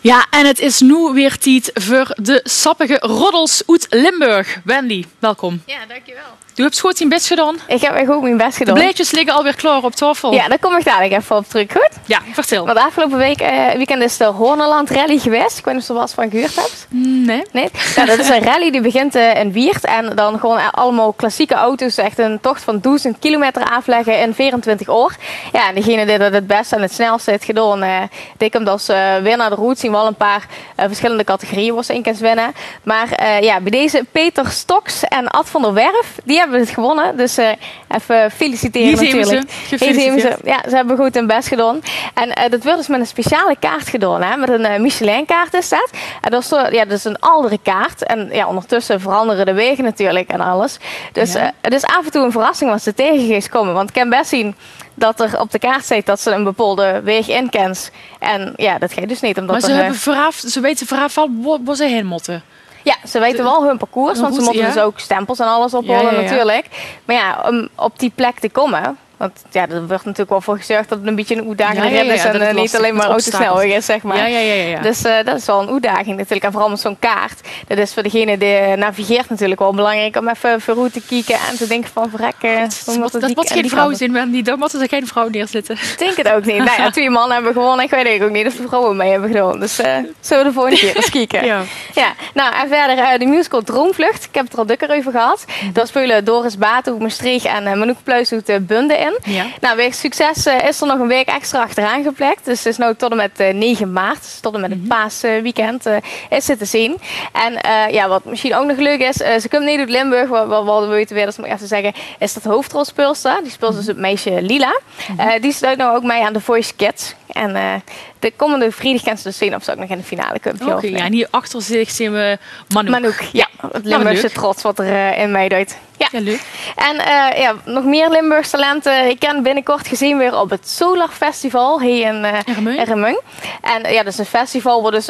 Ja, en het is nu weer tijd voor de sappige roddels uit Limburg. Wendy, welkom. Ja, dankjewel. Je hebt goed je best gedaan. Ik heb echt ook mijn best gedaan. De bleetjes liggen alweer klaar op tafel. Ja, daar kom ik dadelijk even op terug, goed? Ja, vertel. Want afgelopen weekend is de Horneland Rally geweest. Ik weet niet of je er was van gehoord hebt. Nee. Nee? Nou, dat is een rally die begint in Wiert. En dan gewoon allemaal klassieke auto's. Echt een tocht van 1000 kilometer afleggen in 24 uur. Ja, en degene die dat het beste en het snelste heeft gedaan. Die komt als winnaar de route. Zien we al een paar verschillende categorieën waar ze in kan winnen. Maar ja, bij deze Peter Stoks en Ad van der Werf, die hebben het gewonnen. Dus even feliciteren natuurlijk. Ja, ze hebben goed hun best gedaan. En dat werd dus met een speciale kaart gedaan. Hè? Met een Michelin-kaart is dat. En dat is, ja, dat is een oudere kaart. En ja, ondertussen veranderen de wegen natuurlijk en alles. Dus het is af en toe een verrassing wat ze tegengeest komen. Want ik kan best zien dat er op de kaart staat dat ze een bepaalde weg inkent. En ja, dat gaat dus niet. Omdat maar ze weten vooraf al waar ze heen moeten. Ja, ze weten wel hun parcours, want ze moeten dus ook stempels en alles ophalen natuurlijk. Maar ja, om op die plek te komen, want ja, er wordt natuurlijk wel voor gezorgd dat het een beetje een uitdagende rit is en niet alleen maar autosnelweg is, zeg maar. Dus dat is wel een uitdaging natuurlijk. En vooral met zo'n kaart. Dat is voor degene die navigeert natuurlijk wel belangrijk om even voor route te kijken en te denken van verrekken. Dat moet geen vrouw zijn, daar moeten ze geen vrouw neerzetten. Ik denk het ook niet. Nou ja, 2 mannen hebben gewonnen. Ik weet ook niet of de vrouwen mee hebben gedaan. Dus zullen we de volgende keer eens kijken. Ja. Nou, en verder de musical Droomvlucht. Ik heb het er al dikker over gehad. Daar spelen Doris Bato, Maastricht en Manouk Pluis uit Bunde in. Ja. Nou, wegens succes is er nog een week extra achteraan geplakt. Dus het is nu tot en met 9 maart, dus tot en met het paasweekend, is het te zien. En ja, wat misschien ook nog leuk is, ze komt niet uit Limburg, wat we weten weer, dat moet ik even zeggen, is dat hoofdrolspeelster. Die speelt dus het meisje Lila. Die sluit nou ook mee aan The Voice Kids. En de komende vrijdag kan ze dus zien of ze ook nog in de finale komt. Oké, ja, en hier achter zich zien we Manouk. Manouk, ja. Het Limburgse trots wat er in meedoet. Ja, leuk. En ja, nog meer Limburgse talenten. Ik kan binnenkort gezien weer op het Solar Festival hier in Ermung. En ja, dat is een festival waar dus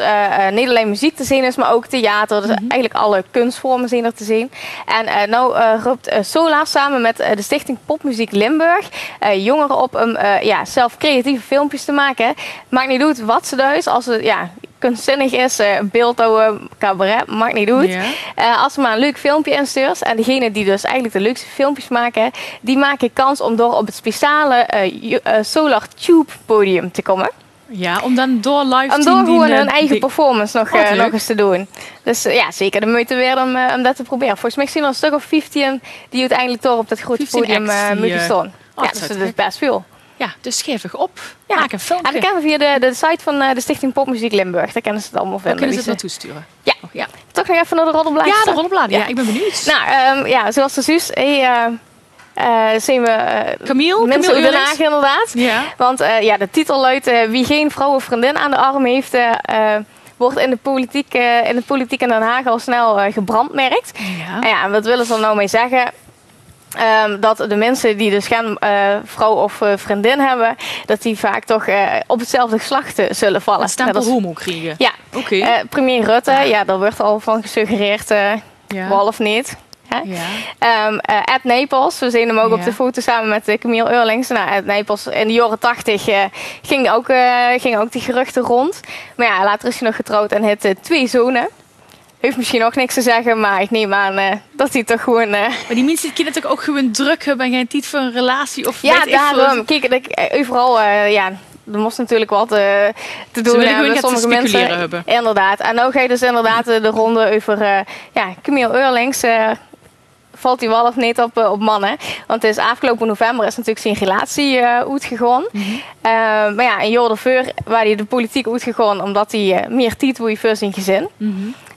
niet alleen muziek te zien is, maar ook theater. Dus eigenlijk alle kunstvormen zijn er te zien. En nou roept Solar samen met de Stichting Popmuziek Limburg jongeren op om ja, zelf creatieve filmpjes te maken. Maakt niet uit wat ze doen. Als het kunstzinnig is, beeldhouden, cabaret, maakt niet uit. Als ze maar een leuk filmpje instuurt. En degene die dus eigenlijk de leukste filmpjes maken, die maken kans om door op het speciale Solar Tube podium te komen. Ja, om dan door live om door gewoon hun eigen performance nog eens te doen. Dus ja, zeker de moeite weer om dat te proberen. Volgens mij zien er een stuk of 15 die uiteindelijk door op dat grote podium moeten staan. Ja, dus dat is best veel. Ja, dus geef op. Ja. Maak een filmpje. En dat kennen we via de site van de Stichting Popmuziek Limburg. Daar kunnen ze het allemaal vinden. Daar kunnen ze het naartoe sturen. Ja. Toch nog even naar de roddelbladen. Ja, de roddelbladen. Ja, ik ben benieuwd. Nou, ja, zoals de zus zien we Camille mensen Den Haag inderdaad. Ja. Want ja, de titel luidt wie geen vrouw of vriendin aan de arm heeft, wordt in de politiek in Den Haag al snel gebrandmerkt. Ja. En wat willen ze er nou mee zeggen? Dat de mensen die dus geen vrouw of vriendin hebben, dat die vaak toch op hetzelfde geslacht zullen vallen. Een stempel homo krijgen. Ja. Premier Rutte, ja, daar wordt al van gesuggereerd, wel of niet. Ed Nijpels, we zien hem ook op de foto samen met Camille Eurlings. Nou, Ed Nijpels in de jaren 80 ging ook die geruchten rond. Maar ja, later is hij nog getrouwd en heeft 2 zonen. Heeft misschien ook niks te zeggen, maar ik neem aan dat hij toch gewoon... Maar die mensen kunnen natuurlijk ook gewoon druk hebben en geen tijd voor een relatie of ja, daarom. Kijk, overal, ja, er moest natuurlijk wat te doen hebben met sommige mensen. Hebben. Inderdaad. En nu ga je dus inderdaad de ronde over Camille Eurlings. Valt hij wel of niet op mannen. Want het is afgelopen november is natuurlijk zijn relatie uitgegaan. Maar ja, een jaar daarvoor waar hij de politiek uitgegaan omdat hij meer tijd wil voor zijn gezin.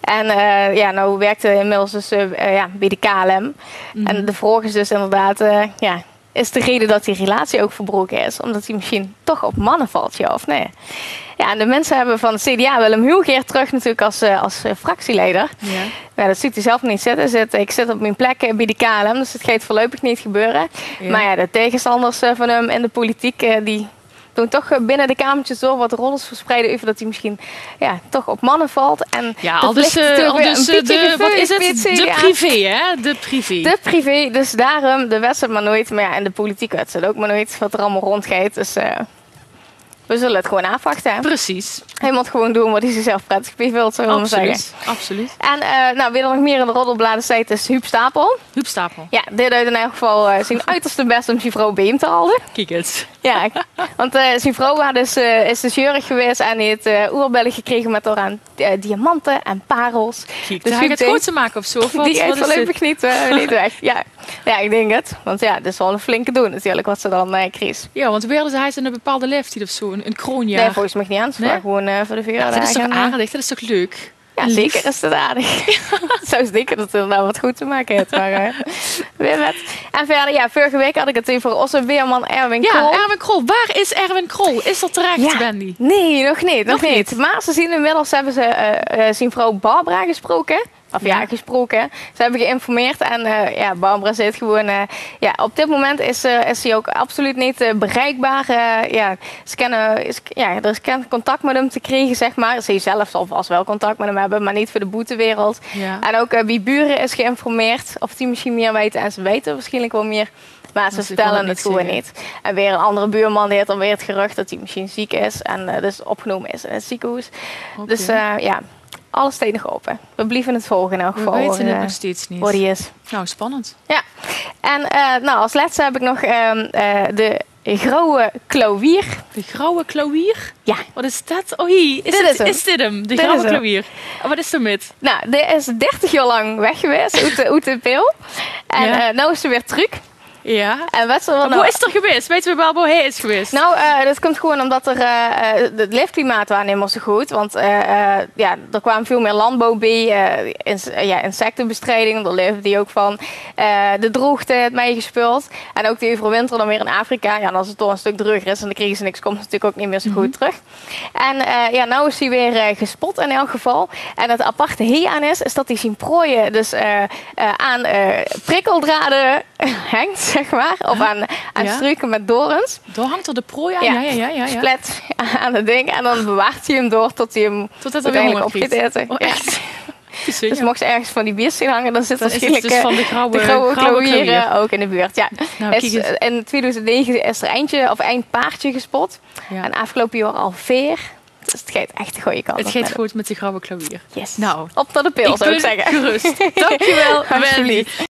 En ja, nou werkte hij inmiddels dus bij de KLM. En de vraag is dus inderdaad, is de reden dat die relatie ook verbroken is? Omdat hij misschien toch op mannen valt, ja of nee? Ja, en de mensen hebben van het CDA willen hem heel graag terug natuurlijk als fractieleider. Ja, dat ziet hij zelf niet zitten. Ik zit op mijn plek bij de KLM, dus het gaat voorlopig niet gebeuren. Maar ja, de tegenstanders van hem in de politiek, die doen toch binnen de kamertjes door wat rollers verspreiden over dat hij misschien toch op mannen valt. En ja, wat is het? De privé, hè? De privé. De privé, dus daarom de wedstrijd maar nooit. Maar ja, en de politiek wedstrijd ook maar nooit wat er allemaal rondgaat. Dus we zullen het gewoon afwachten. Hè? Precies. Hij moet gewoon doen wat hij zichzelf prettig bevindt, zullen we maar zeggen. Absoluut. En wie er nog meer in de roddelbladen staat is Huub Stapel. Huub Stapel. Ja, dit uit in elk geval zijn uiterste best om zijn vrouw bij hem te houden. Kijk eens. Ja, want zijn vrouw is dus jeurig geweest en die heeft oorbellen gekregen met aan diamanten en parels. Kijk, dus hij gaat goed te maken of zo? Of die heeft voorlopig niet weg. Ja, ik denk het. Want ja, dat is wel een flinke doen natuurlijk wat ze dan kreeg. Ja, want wilde hij in een bepaalde leeftijd of zo? Een kroonjaar? Nee, volgens mij niet aan. Nee? Gewoon voor de verjaardag. Ja, dat is toch aardig? Dat is toch leuk? Ja, zeker is het aardig. Het zou zeker dat het nou wat goed te maken heeft. Maar weer wat. En verder, ja, vorige week had ik het over onze weerman Erwin Krol. Ja, Erwin Krol. Waar is Erwin Krol? Is dat terecht, Wendy? Nee, nog niet. Maar ze zien inmiddels, hebben ze zijn vrouw Barbara gesproken. Gesproken. Ze hebben geïnformeerd en Barbara zit gewoon... op dit moment is hij ook absoluut niet bereikbaar. Er is geen contact met hem te krijgen, zeg maar. Ze zelf zal vast wel contact met hem hebben, maar niet voor de boetewereld. Ja. En ook wie buren is geïnformeerd, of die misschien meer weten. En ze weten waarschijnlijk wel meer, maar ze vertellen het gewoon niet. En weer een andere buurman die heeft dan weer het gerucht dat hij misschien ziek is. En dus opgenomen is in het ziekenhuis. Okay. Dus alles staat nog open. We blijven het volgen in elk geval. We weten het nog steeds niet. Waar die is. Nou, spannend. Ja. En als laatste heb ik nog de grauwe klauwier. De grauwe klauwier? Ja. Wat is dat? Oh, hier. Is dit hem? De grauwe klauwier. Wat is er met? Nou, die is 30 jaar lang weg geweest uit de pil. En nu is ze weer terug. Ja. En wat hoe is het er geweest? Weten we wel waar hij is geweest? Nou, dat komt gewoon omdat het leefklimaat was niet meer zo goed. Want er kwam veel meer landbouw bij, insectenbestrijding, daar leefde die ook van. De droogte heeft meegespeeld. En ook die overwinter dan weer in Afrika. Ja, en als het toch een stuk droger is en de kregen ze niks, komt het natuurlijk ook niet meer zo goed terug. En nou is hij weer gespot in elk geval. En het aparte hier aan is dat hij zijn prooien dus aan prikkeldraden hangt, zeg maar. Of aan struiken met dorens. Daar hangt er de prooi aan? Ja. Splet aan het ding. En dan bewaart hij hem door tot hij hem uiteindelijk opgegeten. Oh, echt? Dus mocht ze ergens van die biers zien hangen, dan zit waarschijnlijk dus van de grauwe klauwier ook in de buurt. Ja. Nou, in 2009 is er een paardje gespot. Ja. En afgelopen jaar al 4. Dus het gaat echt de goede kant op. Het gaat goed met de grauwe klauwier. Yes. Nou, op naar de pil, zou ik zeggen. Gerust. Dankjewel, Wendy.